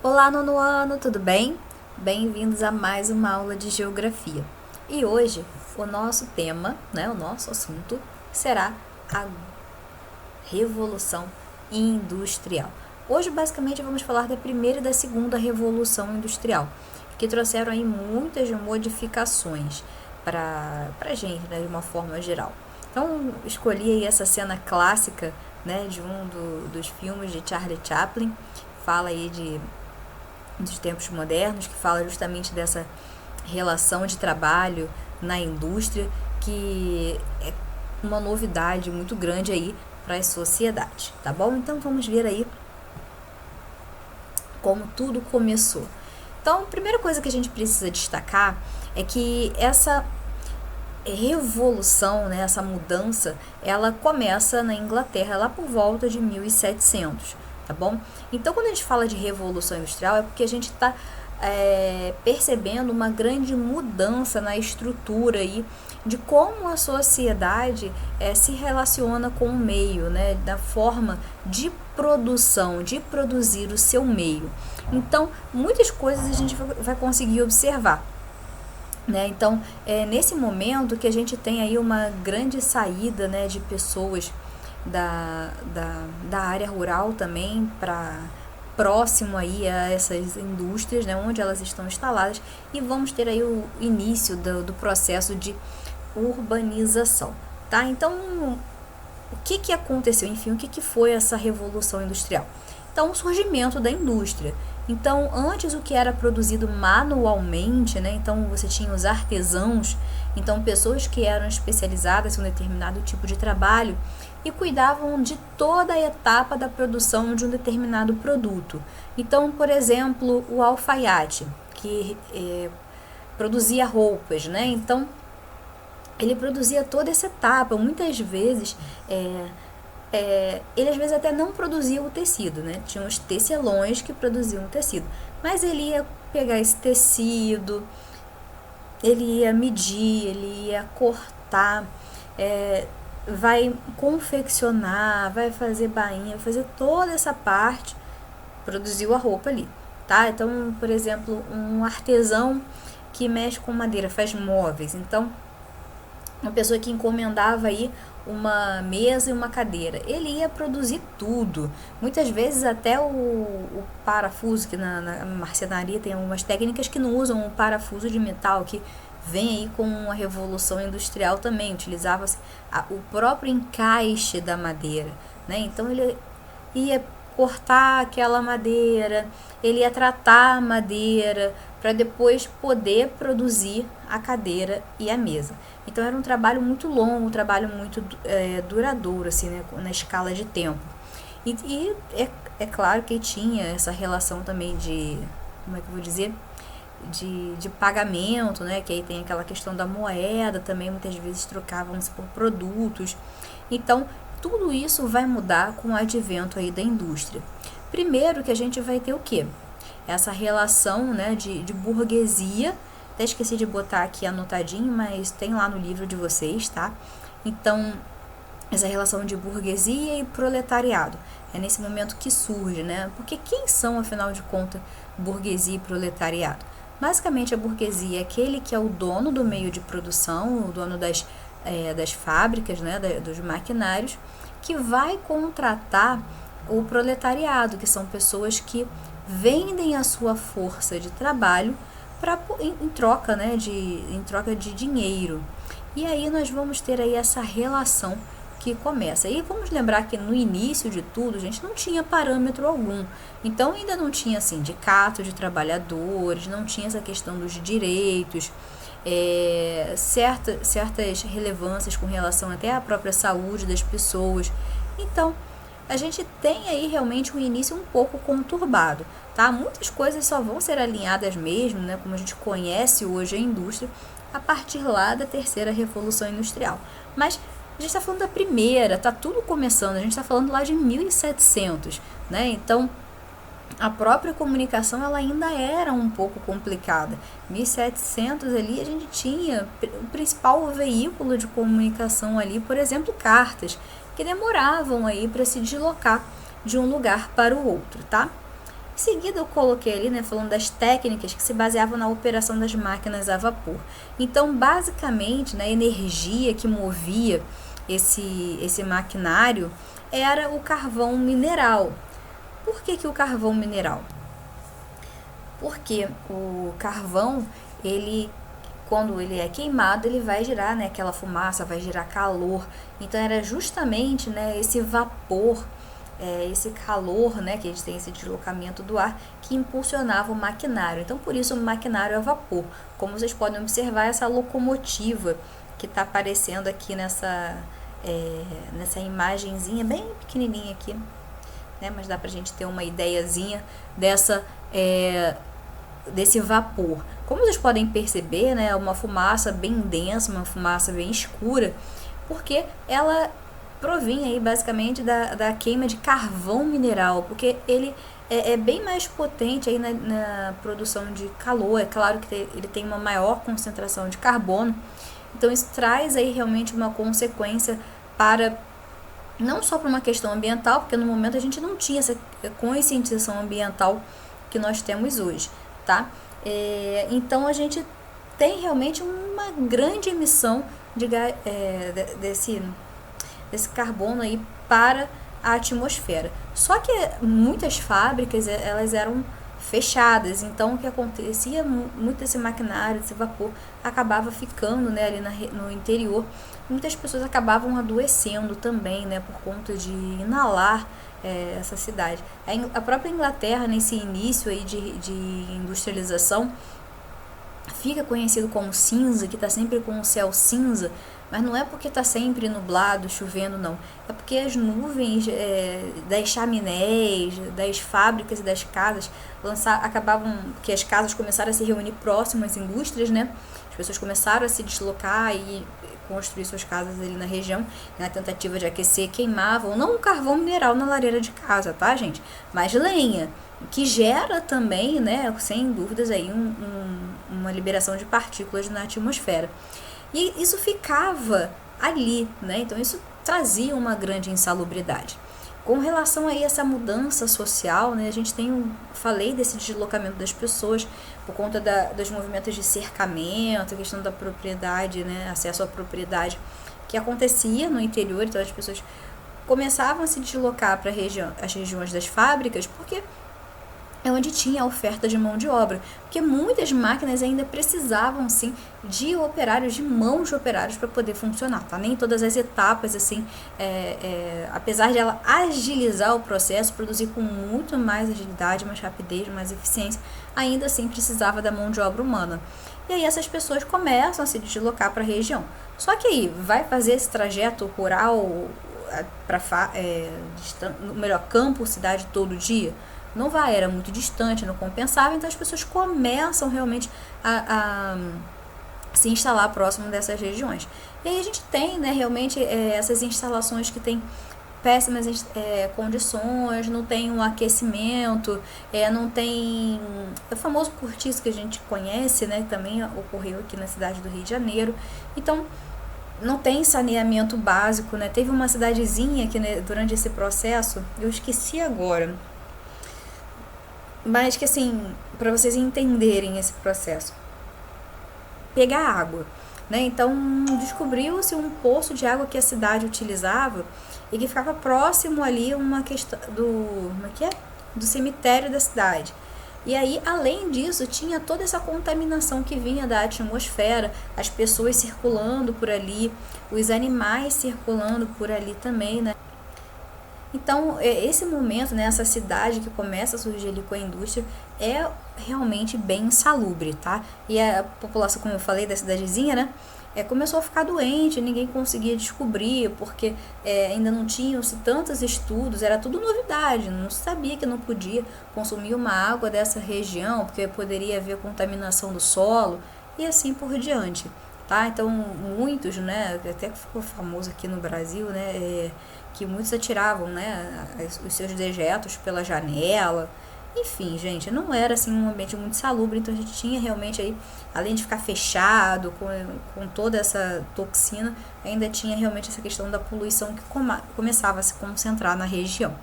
Olá, nono ano, tudo bem? Bem-vindos a mais uma aula de geografia. E hoje o nosso tema, o nosso assunto será a Revolução Industrial. Hoje, basicamente, vamos falar da primeira e da segunda Revolução Industrial, que trouxeram aí muitas modificações para a gente, de uma forma geral. Então, escolhi aí essa cena clássica, de dos filmes de Charlie Chaplin, fala aí dos tempos modernos, que fala justamente dessa relação de trabalho na indústria, que é uma novidade muito grande aí para as sociedades, tá bom? Então vamos ver aí como tudo começou. Então, a primeira coisa que a gente precisa destacar é que essa revolução, essa mudança, ela começa na Inglaterra lá por volta de 1700, tá bom? Então, quando a gente fala de revolução industrial, é porque a gente está percebendo uma grande mudança na estrutura aí de como a sociedade se relaciona com o meio, da forma de produção, de produzir o seu meio. Então, muitas coisas a gente vai conseguir observar. Então, é nesse momento que a gente tem aí uma grande saída, de pessoas da área rural também para próximo aí a essas indústrias, onde elas estão instaladas, e vamos ter aí o início do processo de urbanização, tá? Então, o que aconteceu? Enfim, o que foi essa revolução industrial? Então, o surgimento da indústria. Então, antes o que era produzido manualmente, então você tinha os artesãos, então pessoas que eram especializadas em um determinado tipo de trabalho e cuidavam de toda a etapa da produção de um determinado produto. Então, por exemplo, o alfaiate, que produzia roupas, então ele produzia toda essa etapa. Muitas vezes ele às vezes até não produzia o tecido, tinha os tecelões que produziam o tecido, mas ele ia pegar esse tecido, ele ia medir, ele ia cortar, vai confeccionar, vai fazer bainha, vai fazer toda essa parte, produziu a roupa ali, tá? Então, por exemplo, um artesão que mexe com madeira, faz móveis, então uma pessoa que encomendava aí uma mesa e uma cadeira, ele ia produzir tudo. Muitas vezes até o parafuso, que na marcenaria tem algumas técnicas que não usam o parafuso de metal, que vem aí com a revolução industrial também, utilizava-se o próprio encaixe da madeira, Então ele ia cortar aquela madeira, ele ia tratar a madeira para depois poder produzir a cadeira e a mesa. Então era um trabalho muito longo, um trabalho muito duradouro, assim, na escala de tempo. E é claro que tinha essa relação também de, como é que eu vou dizer, de pagamento, que aí tem aquela questão da moeda também, muitas vezes trocavam-se por produtos. Então, tudo isso vai mudar com o advento aí da indústria. Primeiro que a gente vai ter o quê? Essa relação, de burguesia. Até esqueci de botar aqui anotadinho, mas tem lá no livro de vocês, tá? Então, essa relação de burguesia e proletariado. É nesse momento que surge, Porque quem são, afinal de contas, burguesia e proletariado? Basicamente, a burguesia é aquele que é o dono do meio de produção, o dono das fábricas, dos maquinários, que vai contratar o proletariado, que são pessoas que vendem a sua força de trabalho em troca de dinheiro. E aí nós vamos ter aí essa relação que começa. E vamos lembrar que no início de tudo, a gente não tinha parâmetro algum. Então ainda não tinha sindicato de trabalhadores, não tinha essa questão dos direitos, certas relevâncias com relação até à própria saúde das pessoas. Então, a gente tem aí realmente um início um pouco conturbado, tá? Muitas coisas só vão ser alinhadas mesmo, como a gente conhece hoje a indústria, a partir lá da terceira revolução industrial. Mas a gente está falando da primeira, tá tudo começando, a gente está falando lá de 1700, Então, a própria comunicação ela ainda era um pouco complicada. 1700 ali a gente tinha o principal veículo de comunicação ali, por exemplo, cartas, que demoravam aí para se deslocar de um lugar para o outro, tá? Em seguida eu coloquei ali, né, falando das técnicas que se baseavam na operação das máquinas a vapor. Então, basicamente, né, a energia que movia esse maquinário era o carvão mineral. Por que o carvão mineral? Porque o carvão, quando ele é queimado, ele vai gerar, né, aquela fumaça, vai gerar calor. Então era justamente, né, esse vapor, esse calor, né, que a gente tem esse deslocamento do ar, que impulsionava o maquinário. Então por isso o maquinário é a vapor. Como vocês podem observar, essa locomotiva que está aparecendo aqui nessa imagenzinha bem pequenininha aqui, né, mas dá pra gente ter uma ideiazinha desse vapor. Como vocês podem perceber, né, é uma fumaça bem densa, uma fumaça bem escura, porque ela provinha aí basicamente da queima de carvão mineral, porque ele é bem mais potente aí na produção de calor. É claro que ele tem uma maior concentração de carbono, então isso traz aí realmente uma consequência não só para uma questão ambiental, porque no momento a gente não tinha essa conscientização ambiental que nós temos hoje, tá? Então a gente tem realmente uma grande emissão desse carbono aí para a atmosfera. Só que muitas fábricas, elas eram fechadas, então o que acontecia, muito desse maquinário, desse vapor, acabava ficando, né, ali no interior. Muitas pessoas acabavam adoecendo também, né, por conta de inalar essa cidade. A própria Inglaterra, nesse início aí de industrialização, fica conhecido como cinza, que está sempre com o céu cinza, mas não é porque está sempre nublado, chovendo, não. É porque as nuvens das chaminés, das fábricas e das casas acabavam, que as casas começaram a se reunir próximas às indústrias, né? As pessoas começaram a se deslocar e construir suas casas ali na região, na tentativa de aquecer, queimavam, não o carvão mineral na lareira de casa, tá, gente? Mas lenha, que gera também, né, sem dúvidas aí uma liberação de partículas na atmosfera. E isso ficava ali, né? Então isso trazia uma grande insalubridade. Com relação aí a essa mudança social, né, a gente falei desse deslocamento das pessoas por conta dos movimentos de cercamento, a questão da propriedade, né, acesso à propriedade, que acontecia no interior. Então as pessoas começavam a se deslocar para as regiões das fábricas, porque é onde tinha a oferta de mão de obra, porque muitas máquinas ainda precisavam, sim, de operários, de mãos de operários para poder funcionar, tá? Nem todas as etapas, assim, apesar de ela agilizar o processo, produzir com muito mais agilidade, mais rapidez, mais eficiência, ainda assim precisava da mão de obra humana. E aí essas pessoas começam a se deslocar para a região. Só que aí, vai fazer esse trajeto rural melhor, campo, cidade todo dia? Não vai, era muito distante, não compensava, então as pessoas começam realmente a se instalar próximo dessas regiões. E aí a gente tem, né, realmente essas instalações que têm péssimas condições, não tem um aquecimento, não tem o famoso cortiço que a gente conhece, né, que também ocorreu aqui na cidade do Rio de Janeiro. Então não tem saneamento básico, né? Teve uma cidadezinha que, né, durante esse processo, eu esqueci agora, mas que, assim, para vocês entenderem esse processo, pegar água, né? Então descobriu-se um poço de água que a cidade utilizava e que ficava próximo ali uma questão do cemitério da cidade. E aí, além disso, tinha toda essa contaminação que vinha da atmosfera, as pessoas circulando por ali, os animais circulando por ali também, né? Então, esse momento, né, essa cidade que começa a surgir ali com a indústria é realmente bem insalubre, tá? E a população, como eu falei, da cidadezinha, né, começou a ficar doente, ninguém conseguia descobrir, porque ainda não tinham-se tantos estudos, era tudo novidade, não se sabia que não podia consumir uma água dessa região, porque poderia haver contaminação do solo, e assim por diante, tá? Então, muitos, né, até ficou famoso aqui no Brasil, né, que muitos atiravam, né, os seus dejetos pela janela. Enfim, gente, não era assim um ambiente muito salubre, então a gente tinha realmente aí, além de ficar fechado com toda essa toxina, ainda tinha realmente essa questão da poluição que começava a se concentrar na região,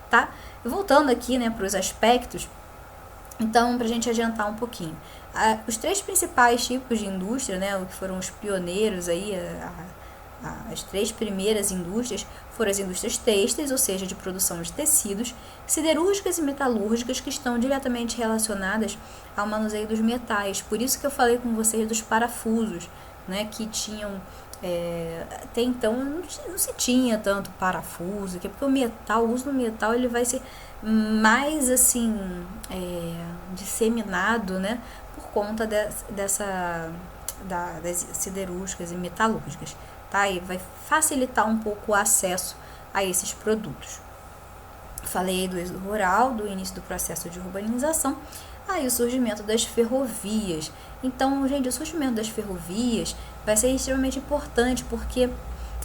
tá? E voltando aqui, né, para os aspectos, Então, para a gente adiantar um pouquinho, os 3 principais tipos de indústria, né, que foram os pioneiros aí, as 3 primeiras indústrias foram as indústrias têxteis, ou seja, de produção de tecidos, siderúrgicas e metalúrgicas, que estão diretamente relacionadas ao manuseio dos metais. Por isso que eu falei com vocês dos parafusos, né, que tinham até então não se tinha tanto parafuso, porque o uso do metal ele vai ser mais assim disseminado, né, por conta das siderúrgicas e metalúrgicas, tá? E vai facilitar um pouco o acesso a esses produtos. Falei do êxodo rural, do início do processo de urbanização, aí o surgimento das ferrovias. Então, gente, o surgimento das ferrovias vai ser extremamente importante porque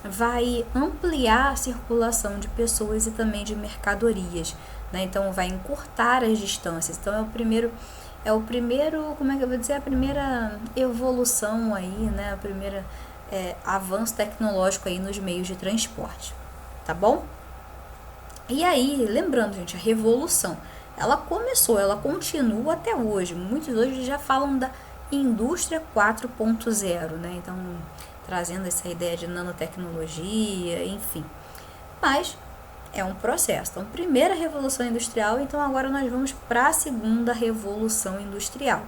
vai ampliar a circulação de pessoas e também de mercadorias, né? Então, vai encurtar as distâncias. Então, é o primeiro, como é que eu vou dizer, a primeira evolução aí, né? A primeira avanço tecnológico aí nos meios de transporte, tá bom? E aí, lembrando, gente, a revolução, ela começou, ela continua até hoje. Muitos hoje já falam da indústria 4.0, né? Então, trazendo essa ideia de nanotecnologia, enfim. Mas é um processo. Então, primeira revolução industrial, então agora nós vamos para a segunda revolução industrial,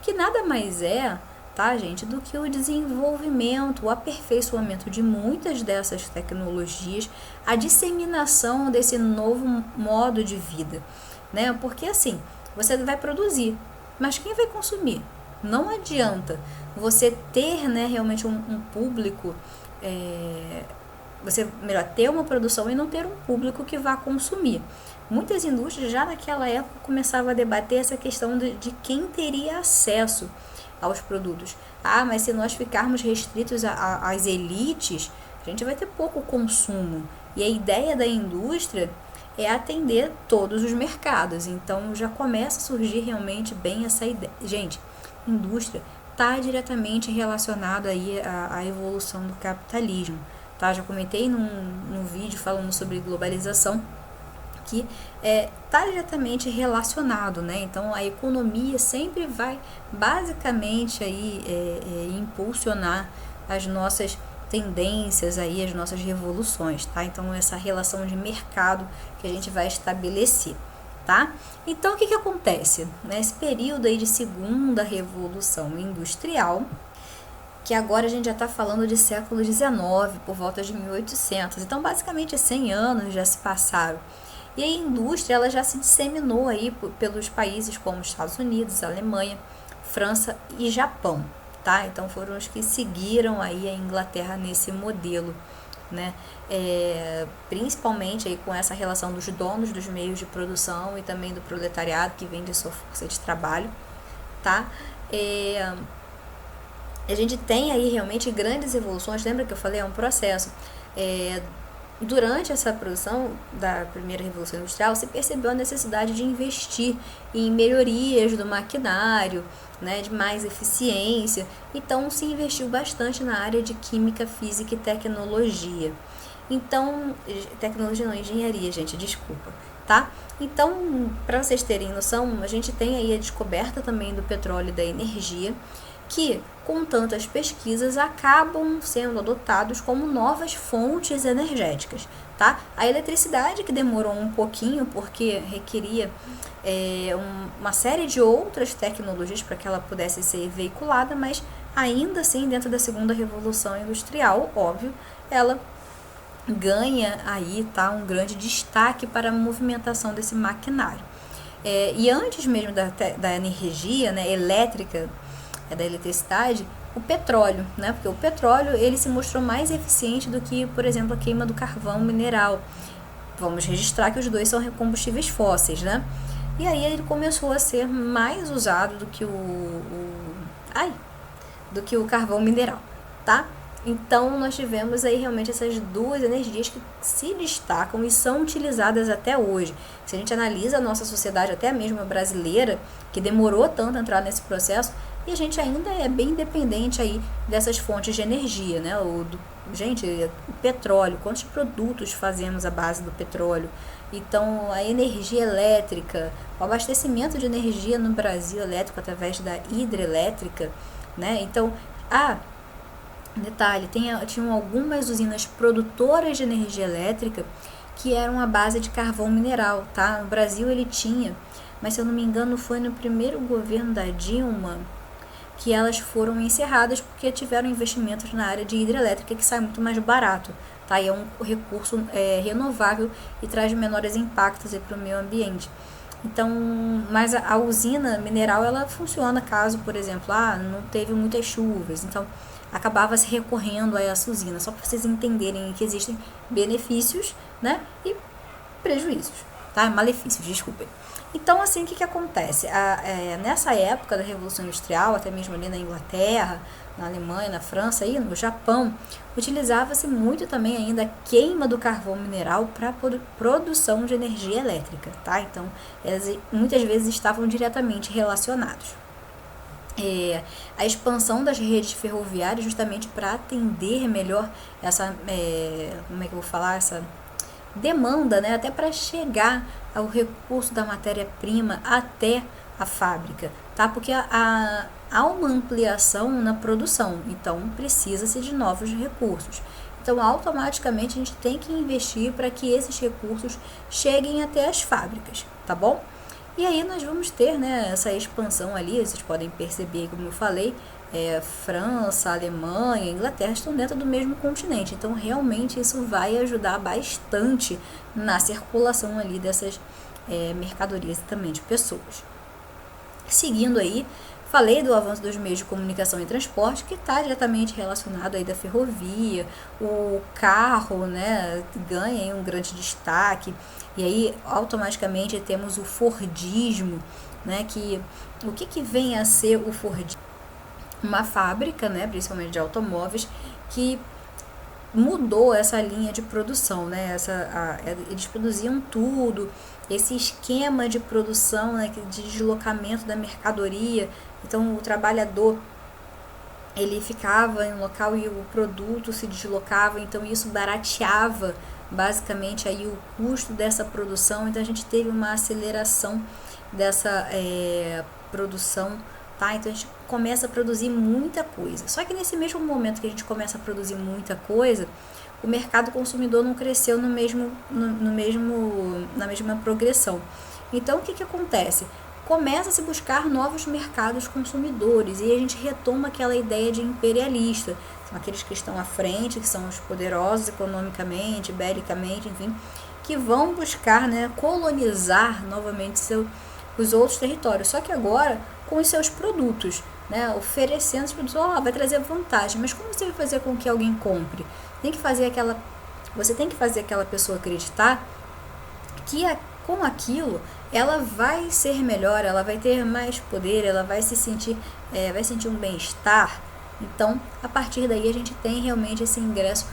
que nada mais é, tá, gente, do que o desenvolvimento, o aperfeiçoamento de muitas dessas tecnologias, a disseminação desse novo modo de vida, né? Porque assim, você vai produzir, mas quem vai consumir? Não adianta você ter, né, realmente um público, você melhor ter uma produção e não ter um público que vá consumir. Muitas indústrias já naquela época começavam a debater essa questão de quem teria acesso aos produtos. Mas se nós ficarmos restritos às elites, a gente vai ter pouco consumo. E a ideia da indústria é atender todos os mercados. Então já começa a surgir realmente bem essa ideia. Gente, indústria está diretamente relacionado aí à evolução do capitalismo. Tá? Já comentei num vídeo falando sobre globalização, que está diretamente relacionado, né? Então a economia sempre vai basicamente aí impulsionar as nossas tendências aí, as nossas revoluções, tá? Então essa relação de mercado que a gente vai estabelecer, tá? Então o que acontece nesse período aí de segunda revolução industrial, que agora a gente já está falando de século XIX, por volta de 1800, então basicamente 100 anos já se passaram. E a indústria ela já se disseminou aí pelos países como Estados Unidos, Alemanha, França e Japão, tá? Então foram os que seguiram aí a Inglaterra nesse modelo, né? Principalmente aí com essa relação dos donos dos meios de produção e também do proletariado que vende sua força de trabalho, tá? A gente tem aí realmente grandes evoluções. Lembra que eu falei? É um processo. Durante essa produção da primeira revolução industrial, se percebeu a necessidade de investir em melhorias do maquinário, né, de mais eficiência. Então, se investiu bastante na área de química, física e tecnologia. Então, tecnologia não, engenharia, gente, desculpa, tá? Então, para vocês terem noção, a gente tem aí a descoberta também do petróleo e da energia, que, com tantas pesquisas, acabam sendo adotados como novas fontes energéticas, tá? A eletricidade, que demorou um pouquinho, porque requeria uma série de outras tecnologias para que ela pudesse ser veiculada, mas ainda assim, dentro da segunda revolução industrial, óbvio, ela ganha aí, tá, um grande destaque para a movimentação desse maquinário. E antes mesmo da energia, né, elétrica, da eletricidade, o petróleo, né? Porque o petróleo ele se mostrou mais eficiente do que, por exemplo, a queima do carvão mineral. Vamos registrar que os dois são combustíveis fósseis, né? E aí ele começou a ser mais usado do que o carvão mineral, tá? Então nós tivemos aí realmente essas duas energias que se destacam e são utilizadas até hoje. Se a gente analisa a nossa sociedade, até mesmo a brasileira, que demorou tanto a entrar nesse processo, e a gente ainda é bem dependente aí dessas fontes de energia, né? Gente, o petróleo, quantos produtos fazemos à base do petróleo? Então, a energia elétrica, o abastecimento de energia no Brasil elétrico através da hidrelétrica, né? Então, detalhe, tinham algumas usinas produtoras de energia elétrica que eram à base de carvão mineral, tá? No Brasil ele tinha, mas se eu não me engano foi no primeiro governo da Dilma que elas foram encerradas porque tiveram investimentos na área de hidrelétrica que sai muito mais barato, tá? E é um recurso renovável e traz menores impactos para o meio ambiente. Então, mas a usina mineral ela funciona caso, por exemplo, não teve muitas chuvas, então acabava se recorrendo a essa usina, só para vocês entenderem que existem benefícios, né, e prejuízos, tá? Malefícios, desculpem. Então, assim, o que acontece? Nessa época da Revolução Industrial, até mesmo ali na Inglaterra, na Alemanha, na França e no Japão, utilizava-se muito também ainda a queima do carvão mineral para produção de energia elétrica, tá? Então, elas muitas vezes estavam diretamente relacionados. A expansão das redes ferroviárias justamente para atender melhor essa, essa demanda, né, até para chegar ao recurso da matéria-prima até a fábrica, tá? Porque há uma ampliação na produção, então precisa-se de novos recursos. Então, automaticamente, a gente tem que investir para que esses recursos cheguem até as fábricas, tá bom? E aí nós vamos ter, né, essa expansão ali, vocês podem perceber, como eu falei, França, Alemanha, Inglaterra estão dentro do mesmo continente. Então, realmente, isso vai ajudar bastante na circulação ali dessas mercadorias e também de pessoas. Seguindo aí, falei do avanço dos meios de comunicação e transporte, que está diretamente relacionado aí da ferrovia, o carro, né, ganha aí um grande destaque, e aí automaticamente temos o Fordismo, né, o que vem a ser o Fordismo? Uma fábrica, né, principalmente de automóveis, que mudou essa linha de produção, né? Eles produziam tudo, esse esquema de produção, né, de deslocamento da mercadoria. Então, o trabalhador ele ficava em um local e o produto se deslocava, então isso barateava basicamente aí o custo dessa produção. Então, a gente teve uma aceleração dessa produção, tá? Então, a gente começa a produzir muita coisa. Só que nesse mesmo momento que a gente começa a produzir muita coisa, o mercado consumidor não cresceu na mesma progressão. Então, o que acontece? Começa a se buscar novos mercados consumidores e a gente retoma aquela ideia de imperialista. São aqueles que estão à frente, que são os poderosos economicamente, belicamente, enfim, que vão buscar, né, colonizar novamente os outros territórios. Só que agora com os seus produtos, né, oferecendo os produtos, vai trazer vantagem, mas como você vai fazer com que alguém compre? Você tem que fazer aquela pessoa acreditar que com aquilo ela vai ser melhor, ela vai ter mais poder, ela vai sentir um bem-estar. Então, a partir daí a gente tem realmente esse ingresso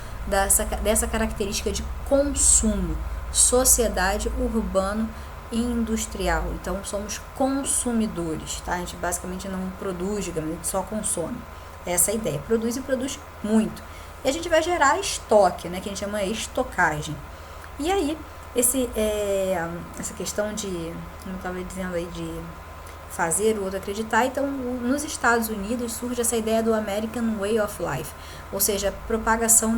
dessa característica de consumo, sociedade urbano e industrial. Então, somos consumidores, tá? A gente basicamente não produz, digamos, a gente só consome. Essa é a ideia, produz e produz muito. E a gente vai gerar estoque, né, que a gente chama de estocagem. E aí, essa questão de, como eu estava dizendo aí, de fazer o outro acreditar. Então, nos Estados Unidos surge essa ideia do American Way of Life, ou seja, a propagação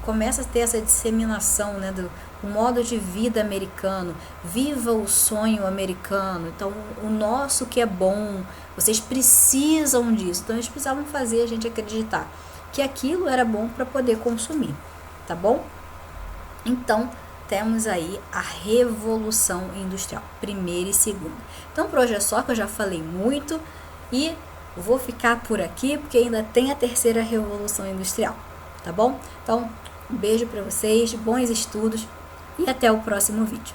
começa a ter essa disseminação, né, do modo de vida americano, viva o sonho americano, então o nosso que é bom, vocês precisam disso, então eles precisavam fazer a gente acreditar que aquilo era bom para poder consumir, tá bom? Então, temos aí a Revolução Industrial, primeira e segunda. Então, por hoje é só, que eu já falei muito e vou ficar por aqui, porque ainda tem a terceira Revolução Industrial, tá bom? Então, um beijo para vocês, bons estudos e até o próximo vídeo.